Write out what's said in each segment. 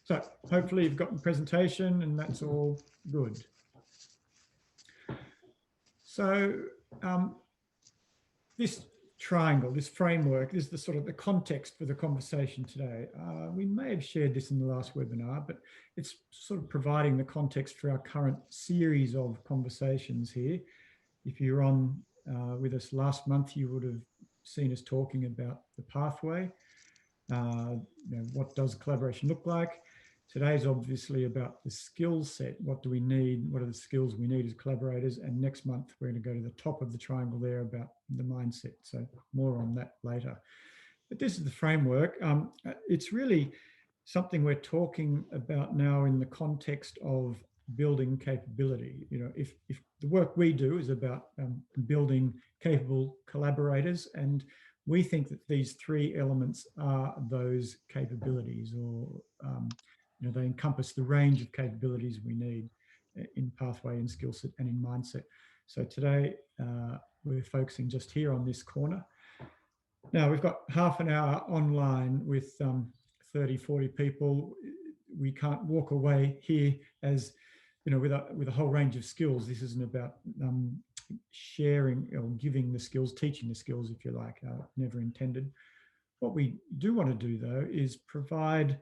So hopefully you've got the presentation and that's all good. So this triangle, this framework, is the sort of the context for the conversation today. We may have shared this in the last webinar, but it's sort of providing the context for our current series of conversations here. If you're on with us last month, you would have seen us talking about the pathway. What does collaboration look like? Today's obviously about the skill set. What do we need? What are the skills we need as collaborators? And next month, we're going to go to the top of the triangle there about the mindset. So more on that later. But this is the framework. It's really something we're talking about now in the context of building capability. If the work we do is about building capable collaborators, and we think that these three elements are those capabilities, or they encompass the range of capabilities we need in pathway, in skill set, and in mindset. So today we're focusing just here on this corner. Now we've got half an hour online with 30, 40 people. We can't walk away here as with a whole range of skills. This isn't about sharing or giving the skills, teaching the skills, if you like, never intended. What we do want to do, though, is provide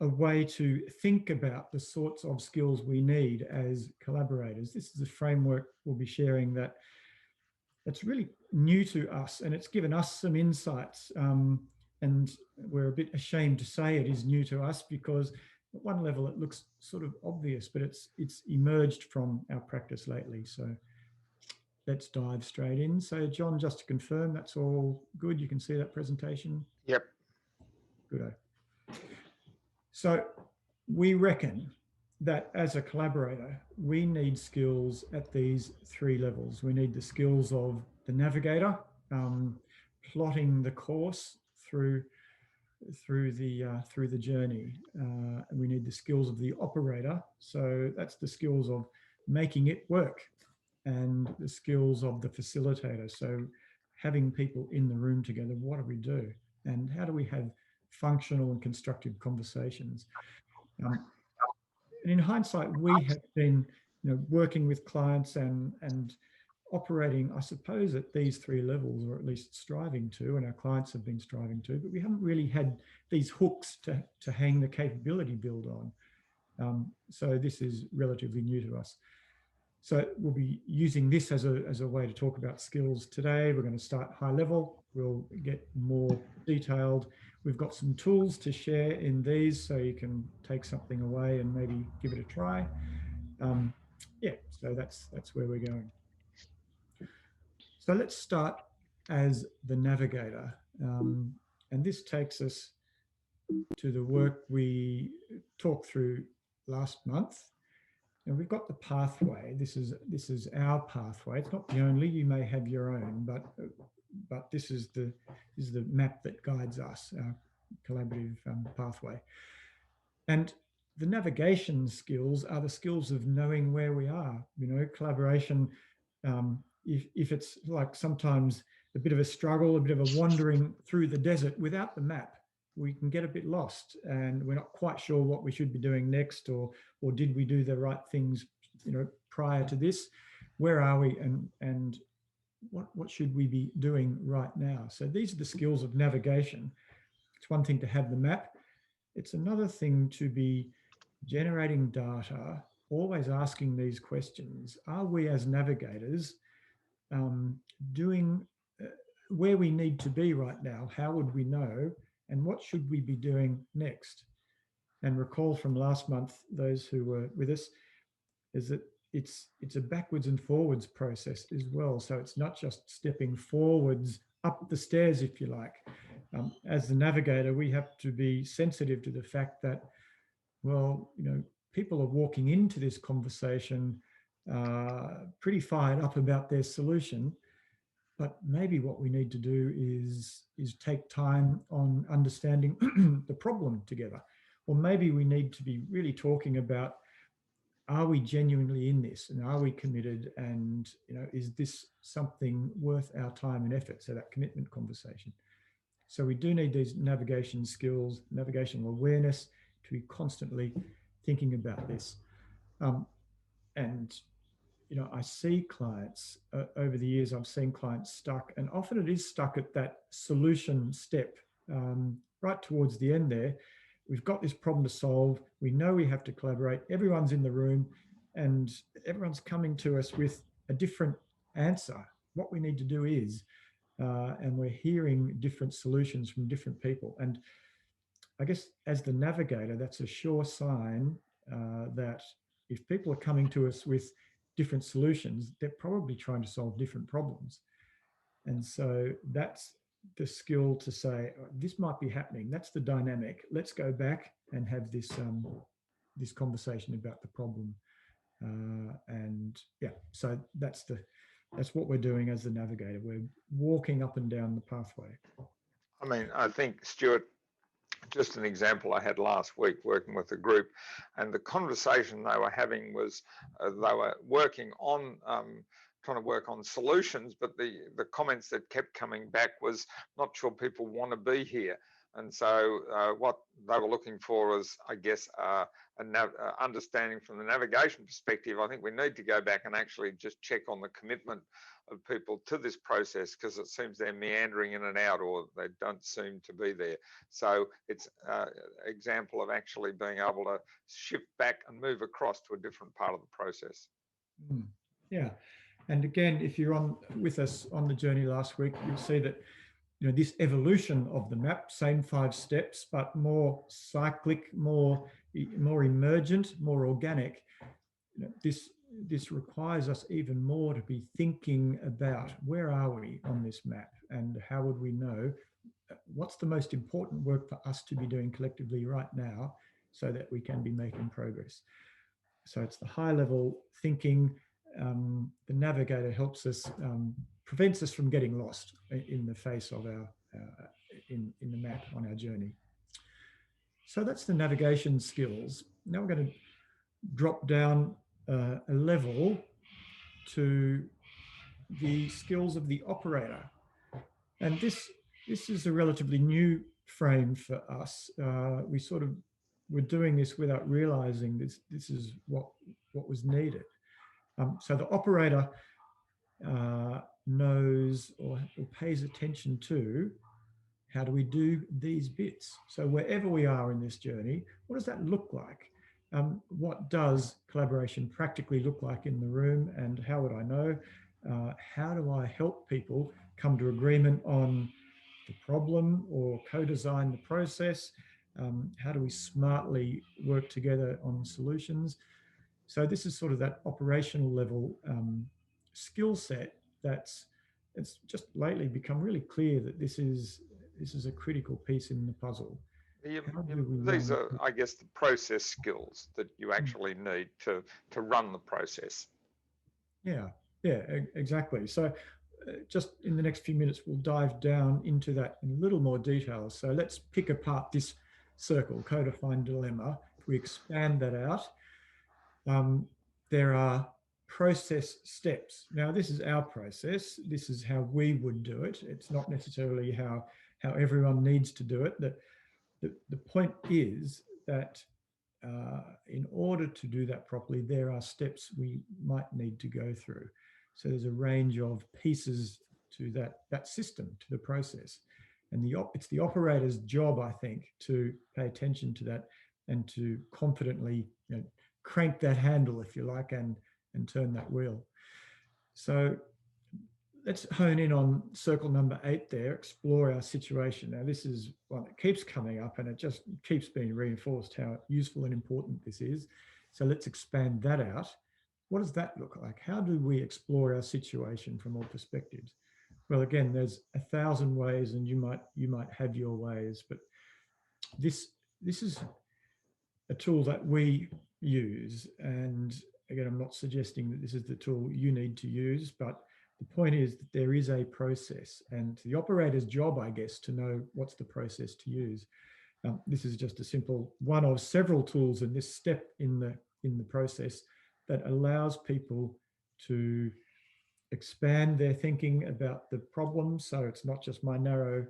a way to think about the sorts of skills we need as collaborators. This is a framework we'll be sharing that's really new to us, and it's given us some insights. And we're a bit ashamed to say it is new to us, because at one level it looks sort of obvious, but it's emerged from our practice lately. So let's dive straight in. So John, just to confirm, that's all good. You can see that presentation? Yep. Good. So we reckon that as a collaborator, we need skills at these three levels. We need the skills of the navigator, plotting the course through the journey. We need the skills of the operator. So that's the skills of making it work, and the skills of the facilitator. So having people in the room together, what do we do? And how do we have functional and constructive conversations? And in hindsight, we have been working with clients and operating, I suppose, at these three levels, or at least striving to, and our clients have been striving to, but we haven't really had these hooks to hang the capability build on. So this is relatively new to us. So we'll be using this as a way to talk about skills today. We're going to start high level. We'll get more detailed. We've got some tools to share in these, so you can take something away and maybe give it a try. So that's where we're going. So let's start as the navigator. And this takes us to the work we talked through last month. And we've got the pathway. This is our pathway. It's not the only. You may have your own, but this is the map that guides us, our collaborative pathway. And the navigation skills are the skills of knowing where we are. Collaboration. If it's like sometimes a bit of a struggle, a bit of a wandering through the desert without the map, we can get a bit lost, and we're not quite sure what we should be doing next, or did we do the right things, prior to this? Where are we, and what should we be doing right now? So these are the skills of navigation. It's one thing to have the map. It's another thing to be generating data, always asking these questions. Are we as navigators doing where we need to be right now? How would we know? And what should we be doing next? And recall from last month, those who were with us, is that it's a backwards and forwards process as well. So it's not just stepping forwards up the stairs, if you like. As the navigator, we have to be sensitive to the fact that, well, people are walking into this conversation pretty fired up about their solution. But maybe what we need to do is take time on understanding the problem together. Or maybe we need to be really talking about, are we genuinely in this, and are we committed, and is this something worth our time and effort? So that commitment conversation. So we do need these navigation skills, navigational awareness, to be constantly thinking about this. And I see clients over the years, I've seen clients stuck, and often it is stuck at that solution step, right towards the end there. We've got this problem to solve. We know we have to collaborate. Everyone's in the room and everyone's coming to us with a different answer. What we need to do is, and we're hearing different solutions from different people. And I guess as the navigator, that's a sure sign that if people are coming to us with different solutions, they're probably trying to solve different problems. And so that's the skill to say, this might be happening. That's the dynamic. Let's go back and have this this conversation about the problem. And yeah, so that's what we're doing as the navigator. We're walking up and down the pathway. I mean, I think, Stuart, just an example I had last week working with a group, and the conversation they were having was they were working on trying to work on solutions, but the comments that kept coming back was not sure people want to be here. And so what they were looking for was, I guess, understanding from the navigation perspective. I think we need to go back and actually just check on the commitment of people to this process, because it seems they're meandering in and out, or they don't seem to be there. So it's an example of actually being able to shift back and move across to a different part of the process. Yeah. And again, if you're on with us on the journey last week, you'll see that this evolution of the map, same 5 steps, but more cyclic, more emergent, more organic. This requires us even more to be thinking about where are we on this map, and how would we know what's the most important work for us to be doing collectively right now, so that we can be making progress. So it's the high level thinking. The navigator helps us, prevents us from getting lost in the face of our in the map on our journey. So that's the navigation skills. Now we're going to drop down a level to the skills of the operator, and this is a relatively new frame for us. We sort of were doing this without realizing this is what was needed. So the operator knows or pays attention to, how do we do these bits? So wherever we are in this journey, what does that look like? What does collaboration practically look like in the room, and how would I know? How do I help people come to agreement on the problem or co-design the process? How do we smartly work together on solutions? So this is sort of that operational level skill set it's just lately become really clear that this is a critical piece in the puzzle. These are, I guess, the process skills that you actually need to run the process. Yeah, exactly. So just in the next few minutes, we'll dive down into that in a little more detail. So let's pick apart this circle, co-defined dilemma. If we expand that out, there are process steps. Now, this is our process. This is how we would do it. It's not necessarily how everyone needs to do it. The point is that in order to do that properly, there are steps we might need to go through. So there's a range of pieces to that system, to the process. And it's the operator's job, I think, to pay attention to that and to confidently crank that handle, if you like, and turn that wheel. So let's hone in on circle number 8 there, explore our situation. Now, this is one that keeps coming up, and it just keeps being reinforced how useful and important this is. So let's expand that out. What does that look like? How do we explore our situation from all perspectives? Well, again, there's 1,000 ways, and you might have your ways, but this is a tool that we use. And again, I'm not suggesting that this is the tool you need to use, but the point is that there is a process, and the operator's job, I guess, to know what's the process to use. This is just a simple one of several tools in this step in the process that allows people to expand their thinking about the problem. So it's not just my narrow,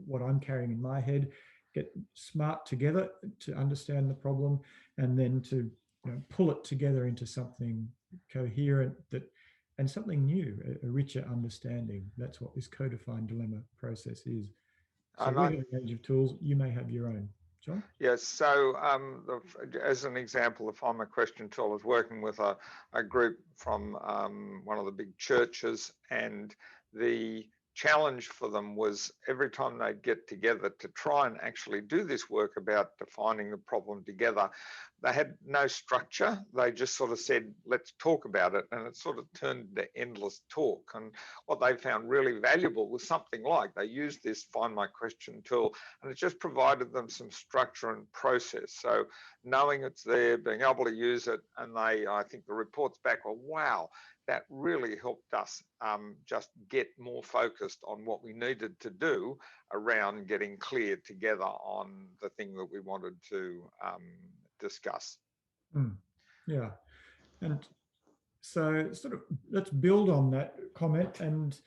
what I'm carrying in my head. get smart together to understand the problem, and then to pull it together into something coherent and something new, a richer understanding. That's what this co-defined dilemma process is. So we have a range of tools. You may have your own. John? Yes, so as an example, the Find My Question tool is working with a group from one of the big churches, and the challenge for them was every time they'd get together to try and actually do this work about defining the problem together, they had no structure. They just sort of said, let's talk about it. And it sort of turned into endless talk. And what they found really valuable was something like they used this Find My Question tool, and it just provided them some structure and process. So knowing it's there, being able to use it, and I think the reports back were, wow, that really helped us just get more focused on what we needed to do around getting clear together on the thing that we wanted to discuss. Yeah. And so sort of let's build on that comment. And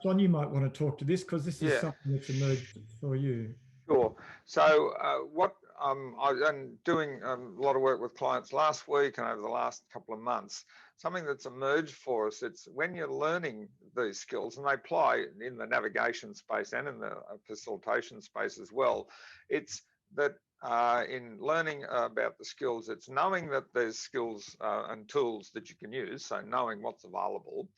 John, you might want to talk to this because this is something that's emerged for you. Sure. So what I've been doing a lot of work with clients last week and over the last couple of months, something that's emerged for us, it's when you're learning these skills, and they apply in the navigation space and in the facilitation space as well, it's that in learning about the skills, it's knowing that there's skills and tools that you can use, so knowing what's available.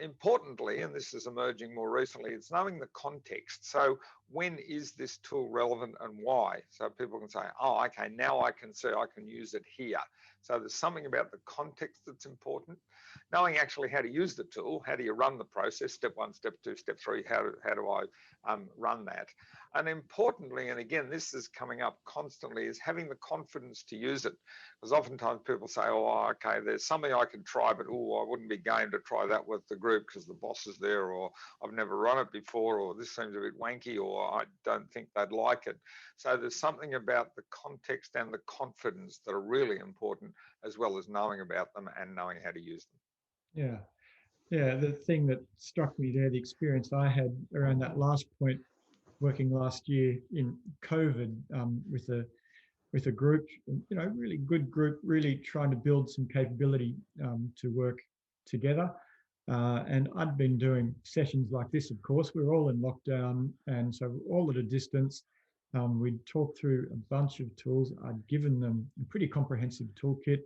Importantly, and this is emerging more recently, it's knowing the context. So when is this tool relevant and why? So people can say, oh, okay, now I can see I can use it here. So there's something about the context that's important. Knowing actually how to use the tool, how do you run the process, step 1, step 2, step 3, how do I run that? And importantly, and again, this is coming up constantly, is having the confidence to use it. Because oftentimes people say, oh, okay, there's something I could try, but oh, I wouldn't be game to try that with the group because the boss is there, or I've never run it before, or this seems a bit wanky, or I don't think they'd like it. So there's something about the context and the confidence that are really important, as well as knowing about them and knowing how to use them. Yeah. Yeah, the thing that struck me there, the experience I had around that last point, working last year in COVID with a group, really good group, really trying to build some capability to work together. And I'd been doing sessions like this, of course. We were all in lockdown, and so we're all at a distance. We'd talked through a bunch of tools. I'd given them a pretty comprehensive toolkit.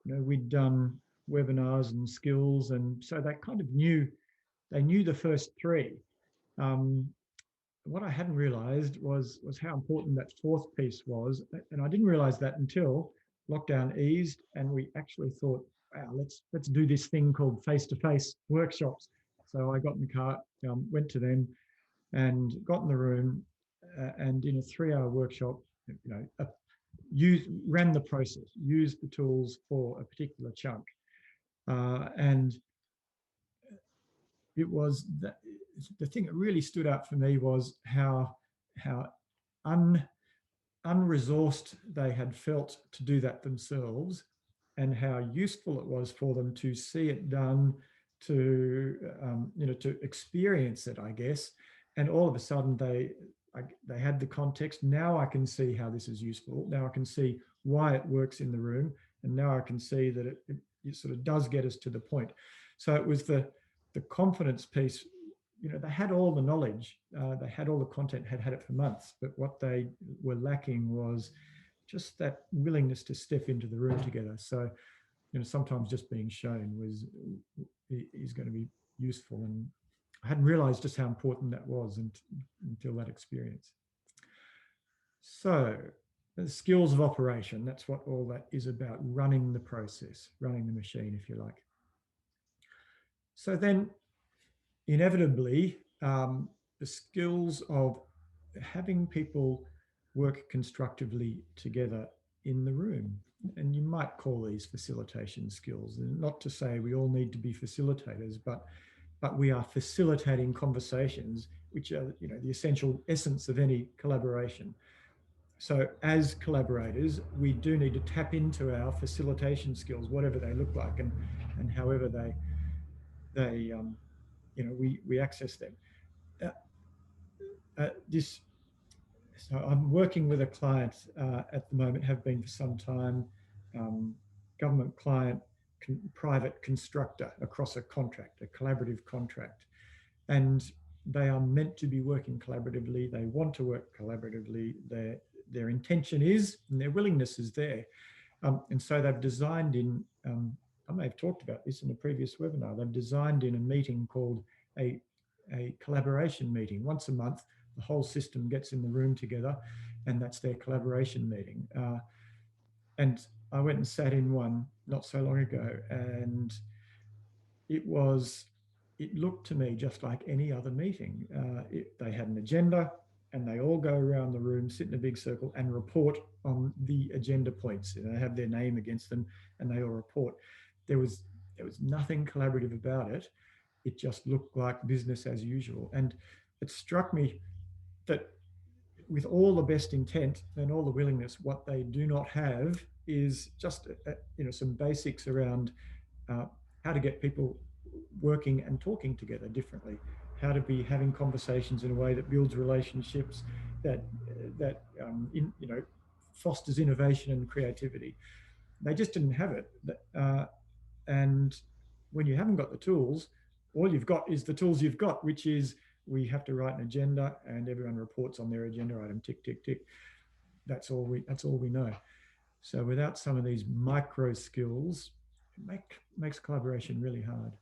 We'd done webinars and skills, and so they kind of knew the first 3. What I hadn't realized was how important that 4th piece was, and I didn't realize that until lockdown eased, and we actually thought, wow, let's do this thing called face-to-face workshops. So I got in the car, went to them, and got in the room, and in a 3-hour workshop, ran the process, used the tools for a particular chunk, and it was the thing that really stood out for me was how unresourced they had felt to do that themselves, and how useful it was for them to see it done, to experience it, I guess. And all of a sudden they had the context. Now I can see how this is useful. Now I can see why it works in the room, and now I can see that it sort of does get us to the point. So it was the confidence piece. They had all the knowledge, they had all the content, had it for months, but what they were lacking was just that willingness to step into the room together. So, sometimes just being shown is going to be useful, and I hadn't realized just how important that was until that experience. So, the skills of operation, that's what all that is about, running the process, running the machine, if you like. So then, inevitably, the skills of having people work constructively together in the room, and you might call these facilitation skills. And not to say we all need to be facilitators, but we are facilitating conversations, which are the essential essence of any collaboration. So as collaborators, we do need to tap into our facilitation skills, whatever they look like, and however we access them. This So I'm working with a client at the moment, have been for some time, government client, private constructor across a contract, a collaborative contract. And they are meant to be working collaboratively. They want to work collaboratively. Their intention is, and their willingness is there. And so they've designed in, I may have talked about this in a previous webinar, they've designed in a meeting called a collaboration meeting. Once a month, the whole system gets in the room together, and that's their collaboration meeting. And I went and sat in one not so long ago, and it looked to me just like any other meeting. They had an agenda, and they all go around the room, sit in a big circle, and report on the agenda points. They have their name against them, and they all report. There was nothing collaborative about it. It just looked like business as usual. And it struck me that with all the best intent and all the willingness, what they do not have is just some basics around how to get people working and talking together differently, how to be having conversations in a way that builds relationships, that fosters innovation and creativity. They just didn't have it. And when you haven't got the tools, all you've got is the tools you've got, which is we have to write an agenda and everyone reports on their agenda item, tick, tick, tick. That's all we know. So without some of these micro skills, it makes collaboration really hard.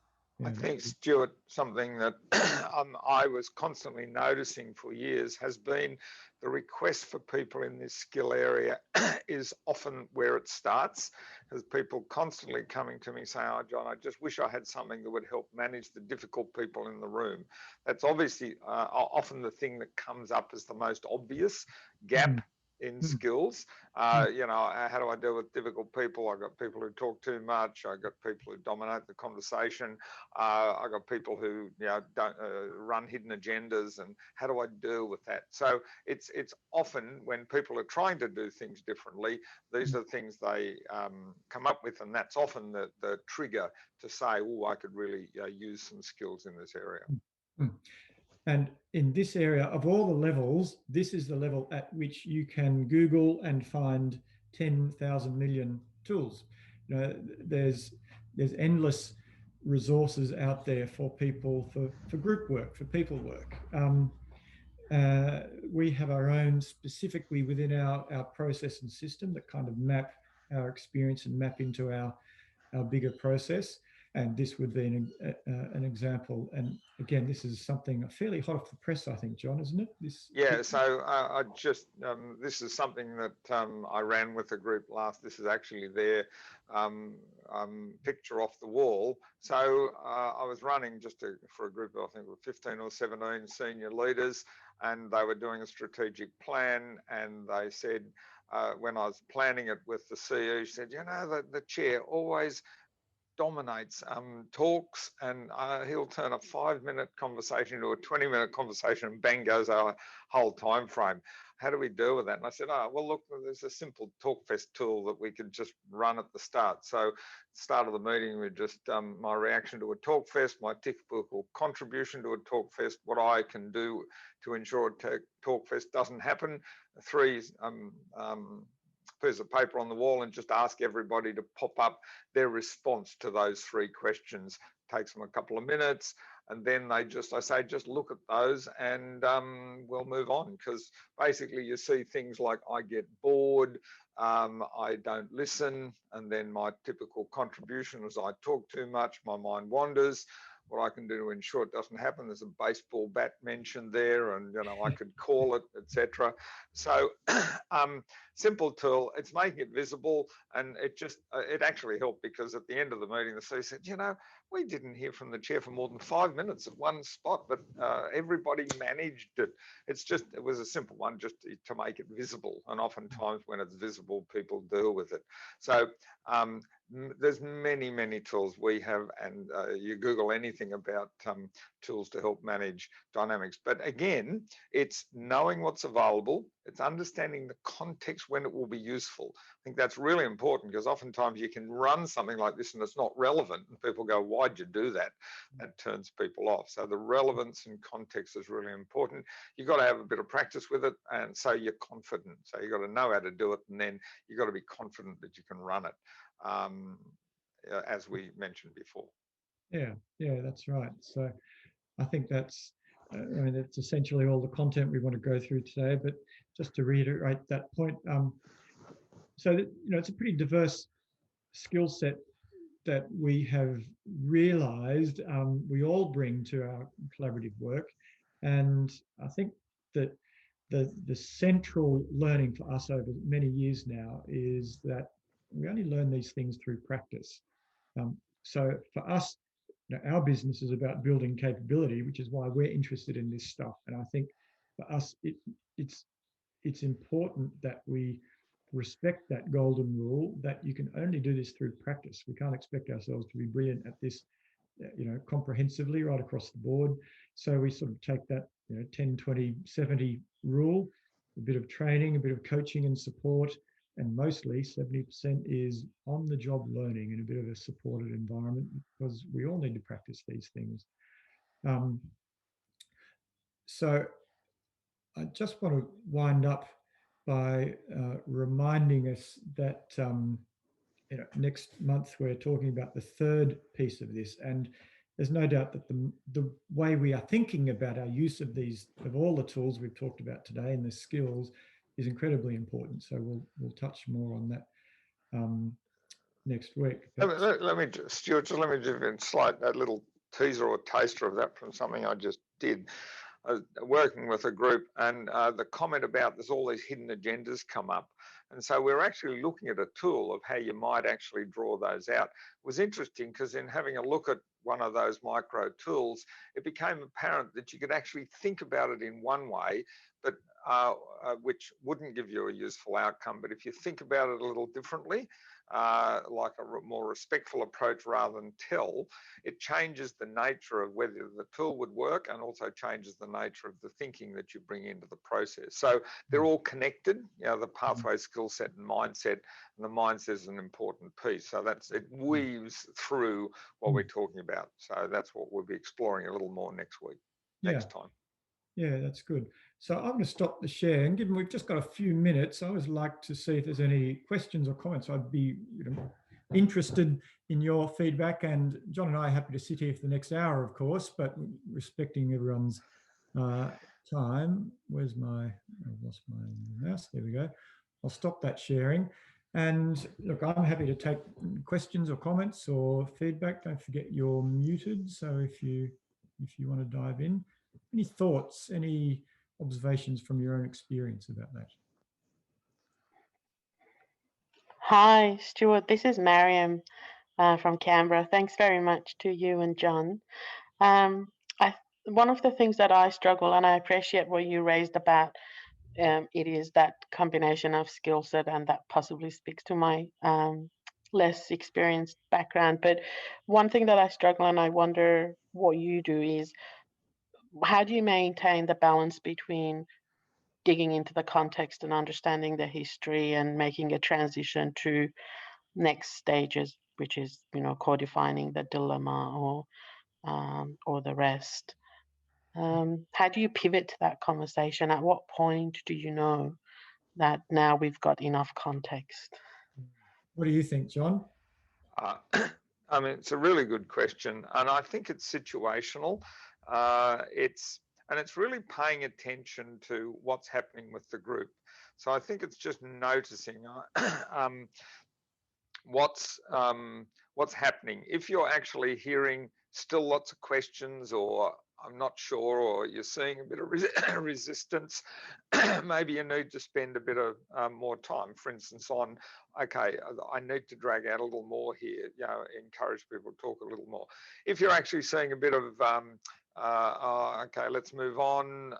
I think, Stuart, something that I was constantly noticing for years has been the request for people in this skill area is often where it starts, as people constantly coming to me saying, "Oh, John, I just wish I had something that would help manage the difficult people in the room." That's obviously often the thing that comes up as the most obvious gap in skills. How do I deal with difficult people? I've got people who talk too much. I've got people who dominate the conversation. I've got people who don't run hidden agendas, and how do I deal with that? So it's often when people are trying to do things differently, these are the things they come up with, and that's often the trigger to say, "Oh, I could really use some skills in this area." And in this area, of all the levels, this is the level at which you can Google and find 10,000 million tools. There's endless resources out there for people, for group work, for people work. We have our own specifically within our process and system that kind of map our experience and map into our bigger process. And this would be an example. And again, this is something fairly hot off the press, I think, John, isn't it? So I just, this is something that I ran with a group last. This is actually their picture off the wall. So I was running just for a group of, I think, 15 or 17 senior leaders, and they were doing a strategic plan. And they said, when I was planning it with the CEO, she said, the chair always dominates talks, and he'll turn a 5-minute conversation into a 20-minute conversation, and bang goes our whole time frame. How do we deal with that? And I said, well, look, there's a simple TalkFest tool that we could just run at the start. So start of the meeting with just my reaction to a TalkFest, my typical contribution to a TalkFest, what I can do to ensure a TalkFest doesn't happen. 3 piece of paper on the wall, and just ask everybody to pop up their response to those 3 questions. Takes them a couple of minutes, and then I say just look at those, and we'll move on, because basically you see things like I get bored, I don't listen, and then my typical contribution is I talk too much, my mind wanders. What I can do to ensure it doesn't happen, there's a baseball bat mentioned there, and I could call it, etc. So simple tool, it's making it visible, and it actually helped, because at the end of the meeting the CEO said, we didn't hear from the chair for more than 5 minutes at one spot, but everybody managed it. It was a simple one, just to make it visible, and oftentimes when it's visible, people deal with it. So there's many tools we have, and you Google anything about tools to help manage dynamics. But again, it's knowing what's available, It's understanding the context when it will be useful. I think that's really important, because oftentimes you can run something like this and it's not relevant and people go, why'd you do that? That turns people off. So the relevance and context is really important. You've got to have a bit of practice with it, and so you're confident. So you've got to know how to do it, and then you've got to be confident that you can run it, as we mentioned before. Yeah, that's right. So I think that's, I mean, it's essentially all the content we want to go through today. But just to reiterate that point, so that, it's a pretty diverse skill set that we have realized we all bring to our collaborative work. And I think that the central learning for us over many years now is that we only learn these things through practice. So for us, our business is about building capability, which is why we're interested in this stuff. And I think for us, it's important that we respect that golden rule, that you can only do this through practice. We can't expect ourselves to be brilliant at this, comprehensively right across the board. So we sort of take that, 10, 20, 70 rule, a bit of training, a bit of coaching and support, and mostly 70% is on the job learning in a bit of a supported environment, because we all need to practice these things. So I just want to wind up by reminding us that next month we're talking about the third piece of this, and there's no doubt that the way we are thinking about our use of all the tools we've talked about today and the skills is incredibly important. So we'll touch more on that next week. Let me just, Stuart, just let me give you a little teaser or taster of that from something I just did. I was working with a group, and the comment about there's all these hidden agendas come up. And so we're actually looking at a tool of how you might actually draw those out. It was interesting because in having a look at one of those micro tools, it became apparent that you could actually think about it in one way, but which wouldn't give you a useful outcome. But if you think about it a little differently, like a more respectful approach rather than tell, it changes the nature of whether the tool would work, and also changes the nature of the thinking that you bring into the process. So they're all connected, the pathway, skill set and mindset, and the mindset is an important piece. So it weaves through what we're talking about. So that's what we'll be exploring a little more next time. Yeah, that's good. So I'm going to stop the share, and given we've just got a few minutes, I always like to see if there's any questions or comments. I'd be interested in your feedback, and John and I are happy to sit here for the next hour, of course, but respecting everyone's time. Where's I've lost my mouse. There we go. I'll stop that sharing. And look, I'm happy to take questions or comments or feedback. Don't forget you're muted. So if you want to dive in, any thoughts, any observations from your own experience about that? Hi, Stuart. This is Mariam from Canberra. Thanks very much to you and John. One of the things that I struggle, and I appreciate what you raised about, it is that combination of skill set, and that possibly speaks to my less experienced background. But one thing that I struggle, and I wonder what you do, is how do you maintain the balance between digging into the context and understanding the history and making a transition to next stages, which is, co-defining the dilemma or the rest. How do you pivot to that conversation? At what point do you know that now we've got enough context? What do you think, John? I mean, it's a really good question, and I think it's situational. It's really paying attention to what's happening with the group. So I think it's just noticing what's happening. If you're actually hearing still lots of questions, or I'm not sure, or you're seeing a bit of resistance, maybe you need to spend a bit of more time, for instance, on, okay, I need to drag out a little more here, encourage people to talk a little more. If you're actually seeing a bit of, okay, let's move on,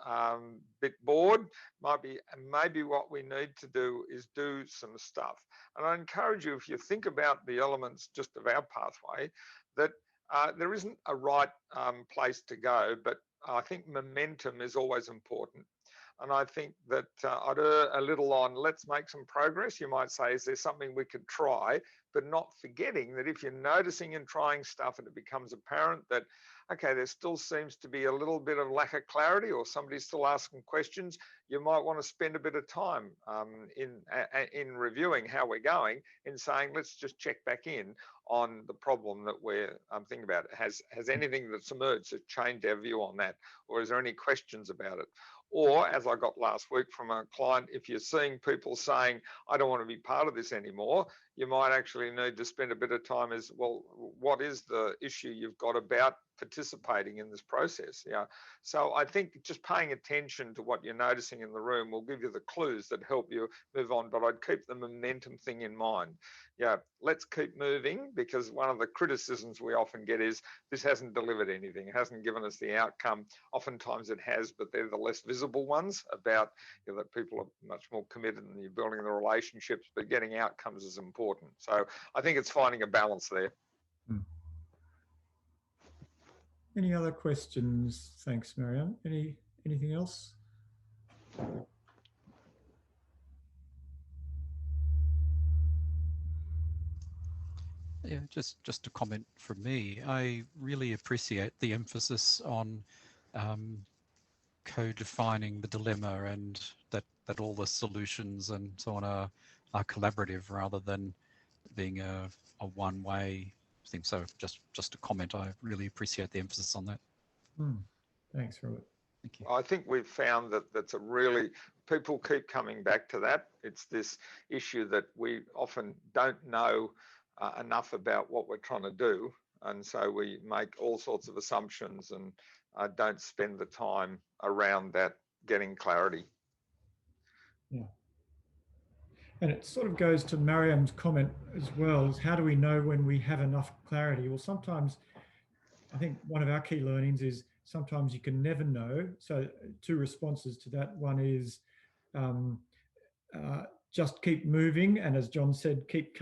bit bored, maybe what we need to do is do some stuff. And I encourage you, if you think about the elements just of our pathway, that there isn't a right place to go, but I think momentum is always important. And I think that I'd err a little on, let's make some progress. You might say, is there something we could try? But not forgetting that if you're noticing and trying stuff and it becomes apparent that, okay, there still seems to be a little bit of lack of clarity, or somebody's still asking questions, you might want to spend a bit of time in reviewing how we're going, in saying, let's just check back in on the problem that we're thinking about. Has anything that's emerged changed our view on that? Or is there any questions about it? Or, as I got last week from a client, if you're seeing people saying, I don't want to be part of this anymore, you might actually need to spend a bit of time as, well, what is the issue you've got about participating in this process? Yeah. So I think just paying attention to what you're noticing in the room will give you the clues that help you move on. But I'd keep the momentum thing in mind. Yeah, let's keep moving, because one of the criticisms we often get is this hasn't delivered anything. It hasn't given us the outcome. Oftentimes it has, but they're the less visible ones, about that people are much more committed and you're building the relationships, but getting outcomes is important. So I think it's finding a balance there. Any other questions? Thanks, Marianne. Anything else? Yeah, just a comment from me. I really appreciate the emphasis on co-defining the dilemma, and that all the solutions and so on are collaborative rather than being a one-way thing. So just a comment. I really appreciate the emphasis on that. Thanks, Robert. Thank you. I think we've found that people keep coming back to that. It's this issue that we often don't know enough about what we're trying to do. And so we make all sorts of assumptions and don't spend the time around that, getting clarity. Yeah. And it sort of goes to Mariam's comment as well, is how do we know when we have enough clarity? Well, sometimes I think one of our key learnings is sometimes you can never know. So two responses to that. One is just keep moving, and as John said, keep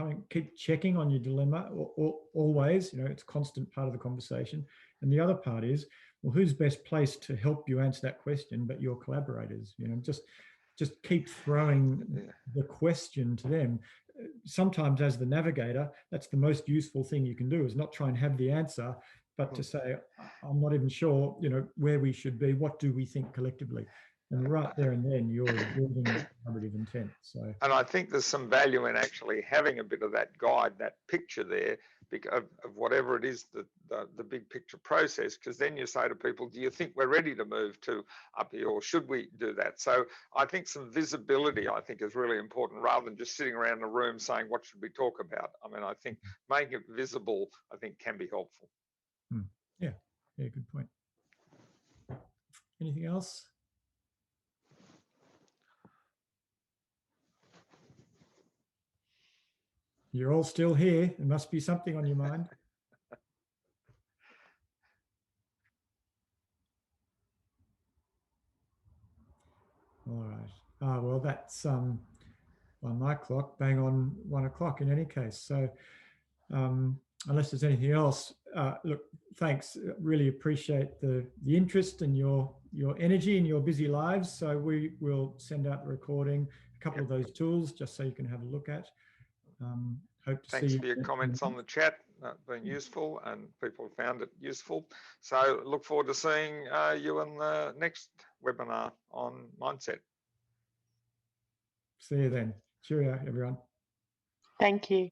checking on your dilemma, or always, it's a constant part of the conversation. And the other part is, well, who's best placed to help you answer that question but your collaborators? Just keep throwing the question to them. Sometimes as the navigator, that's the most useful thing you can do, is not try and have the answer, but to say, I'm not even sure, where we should be. What do we think collectively? And right there and then you're building collaborative intent. So, and I think there's some value in actually having a bit of that guide, that picture there, of whatever it is, the big picture process, because then you say to people, do you think we're ready to move to up here, or should we do that? So I think some visibility, I think, is really important, rather than just sitting around the room saying, what should we talk about? I mean, I think making it visible, I think, can be helpful. Yeah, good point. Anything else? You're all still here. There must be something on your mind. All right. Well, that's on my clock, bang on 1 o'clock in any case. So unless there's anything else, look, thanks. Really appreciate the interest and your energy in your busy lives. So we will send out the recording, a couple of those tools, just so you can have a look at. Hope to see you. Thanks for your comments on the chat. Been useful, and people found it useful. So look forward to seeing you in the next webinar on mindset. See you then. Cheerio, everyone. Thank you.